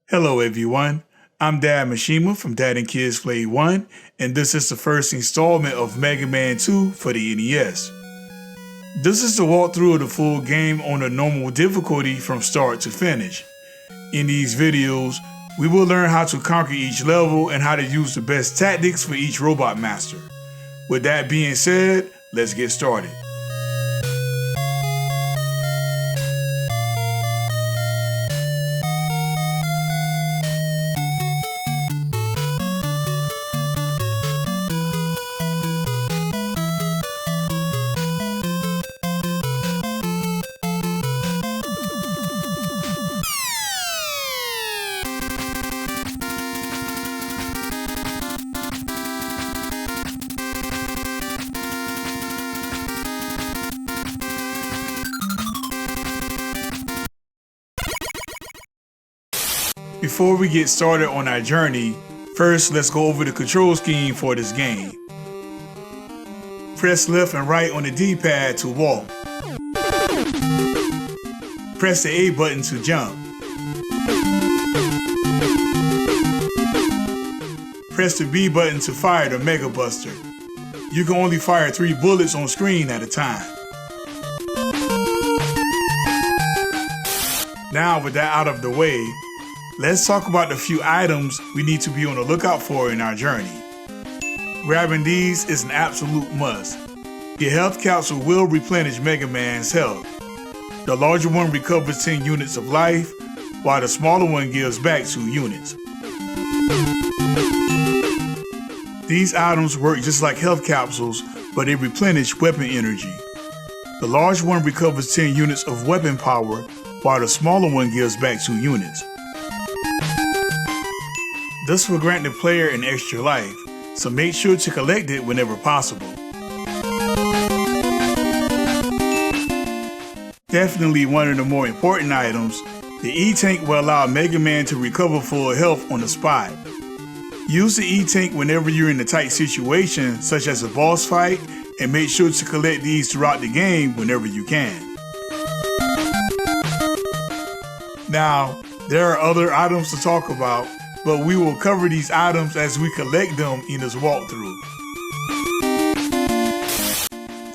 Hello everyone, I'm Dad Mishima from Dad and Kids Play 1, and this is the first installment of Megaman 2 for the NES. This is the walkthrough of the full game on a normal difficulty from start to finish. In these videos, we will learn how to conquer each level and how to use the best tactics for each robot master. With that being said, let's get started. Before we get started on our journey, first let's go over the control scheme for this game. Press left and right on the D-pad to walk. Press the A button to jump. Press the B button to fire the Mega Buster. You can only fire 3 bullets on screen at a time. Now with that out of the way, let's talk about the few items we need to be on the lookout for in our journey. Grabbing these is an absolute must. Your health capsule will replenish Mega Man's health. The larger one recovers 10 units of life, while the smaller one gives back 2 units. These items work just like health capsules, but they replenish weapon energy. The large one recovers 10 units of weapon power, while the smaller one gives back 2 units. This will grant the player an extra life, so make sure to collect it whenever possible. Definitely one of the more important items, the E-Tank will allow Mega Man to recover full health on the spot. Use the E-Tank whenever you're in a tight situation, such as a boss fight, and make sure to collect these throughout the game whenever you can. Now, there are other items to talk about, but we will cover these items as we collect them in this walkthrough.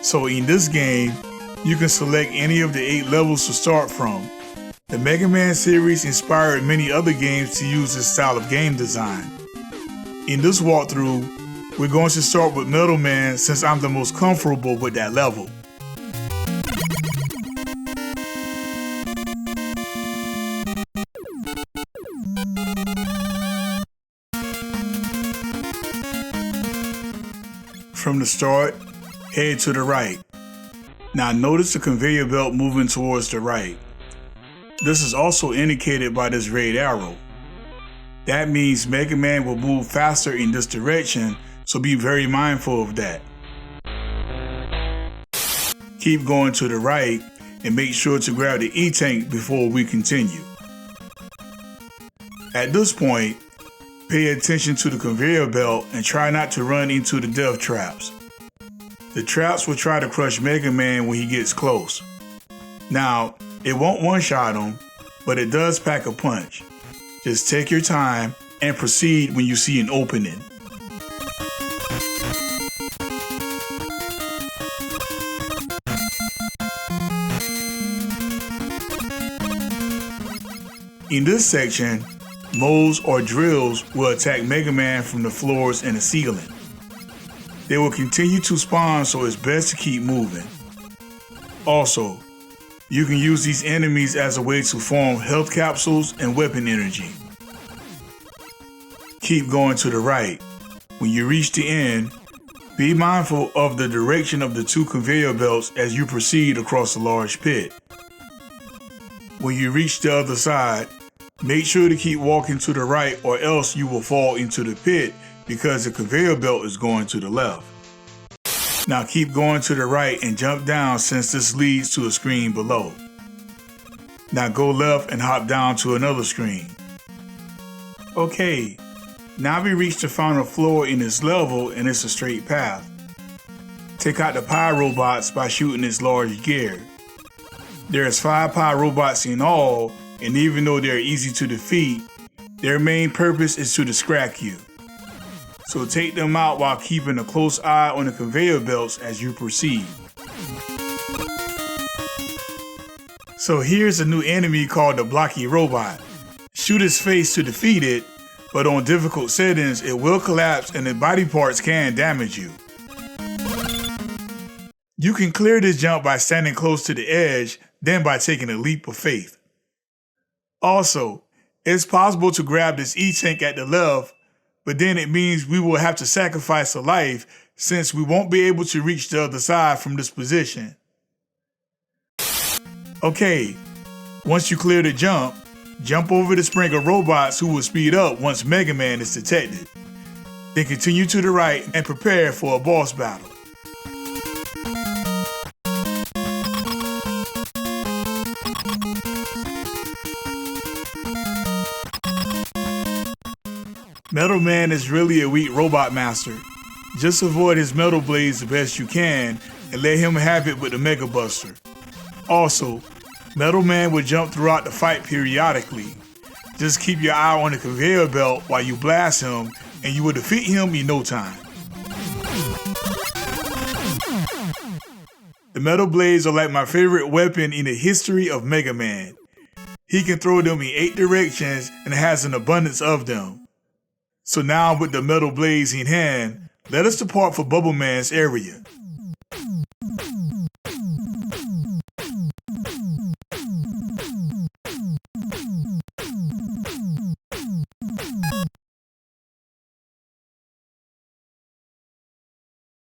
So in this game, you can select any of the 8 levels to start from. The Mega Man series inspired many other games to use this style of game design. In this walkthrough, we're going to start with Metalman since I'm the most comfortable with that level. From the start, head to the right. Now notice the conveyor belt moving towards the right. This is also indicated by this red arrow. That means Mega Man will move faster in this direction, so be very mindful of that. Keep going to the right and make sure to grab the E-Tank before we continue. At this point, pay attention to the conveyor belt and try not to run into the death traps. The traps will try to crush Mega Man when he gets close. Now, it won't one-shot him, but it does pack a punch. Just take your time and proceed when you see an opening. In this section, moles or drills will attack Mega Man from the floors and the ceiling. They will continue to spawn, so it's best to keep moving. Also, you can use these enemies as a way to form health capsules and weapon energy. Keep going to the right. When you reach the end, be mindful of the direction of the 2 conveyor belts as you proceed across the large pit. When you reach the other side, make sure to keep walking to the right or else you will fall into the pit because the conveyor belt is going to the left. Now keep going to the right and jump down since this leads to a screen below. Now go left and hop down to another screen. Okay, now we reach the final floor in this level and it's a straight path. Take out the pie robots by shooting this large gear. There's 5 pie robots in all, and even though they're easy to defeat, Their main purpose is to distract you. So take them out while keeping a close eye on the conveyor belts as you proceed. So here's a new enemy called the Blocky Robot. Shoot his face to defeat it, but on difficult settings it will collapse and the body parts can damage you. You can clear this jump by standing close to the edge, then by taking a leap of faith. Also, it's possible to grab this E-tank at the left, but then it means we will have to sacrifice a life since we won't be able to reach the other side from this position. Okay, once you clear the jump over the spring of robots who will speed up once Megaman is detected. Then continue to the right and prepare for a boss battle. Metalman is really a weak robot master. Just avoid his metal blades the best you can and let him have it with the Mega Buster. Also, Metalman will jump throughout the fight periodically. Just keep your eye on the conveyor belt while you blast him and you will defeat him in no time. The metal blades are like my favorite weapon in the history of Mega Man. He can throw them in 8 directions and has an abundance of them. So now with the metal blades in hand, let us depart for Bubble Man's area.